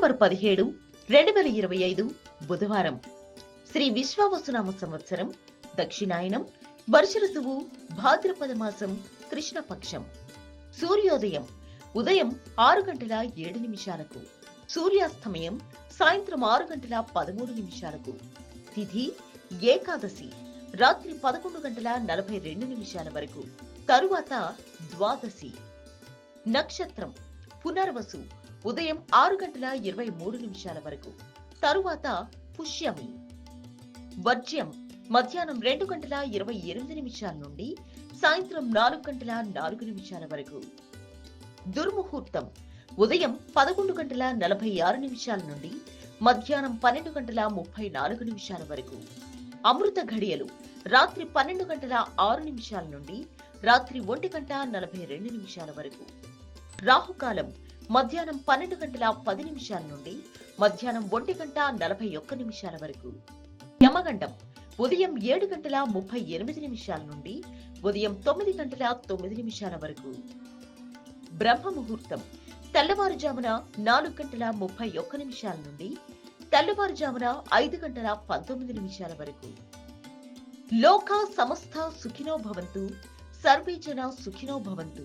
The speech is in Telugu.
అక్టోబర్ 17, 2025 బుధవారం. శ్రీ విశ్వావసునామ సంవత్సరం దక్షిణాయనం, వర్ష ఋతువు భాద్రపద మాసం, కృష్ణపక్షం. సూర్యోదయం ఉదయం 6:07, సూర్యాస్తమయం సాయంత్రం 6:13. తిథి ఏకాదశి రాత్రి 11:42 వరకు, తరువాత ద్వాదశి. నక్షత్రం పునర్వసు ఉదయం 6:23 వరకు, తరువాత పుష్యమి. వర్జ్యం మధ్యాహ్నం 2:28 నుండి సాయంత్రం 4:04 వరకు. దుర్ముహూర్తం ఉదయం 11:46 నుండి మధ్యాహ్నం 12:34 వరకు. అమృత ఘడియలు రాత్రి 12:06 నుండి రాత్రి 1:42 వరకు. రాహుకాలం మధ్యాహ్నం 12:10 నుండి మధ్యాహ్నం 1:41 వరకు. యమగండం ఉదయం 7:38 నుండి ఉదయం 9:09 వరకు. బ్రహ్మ ముహూర్తం తెల్లవారుజామున 4:31 నుండి తెల్లవారుజామున 5:19 వరకు. లోకా సమస్త సుఖినో భవంతు, సర్వే జనా సుఖినో భవంతు.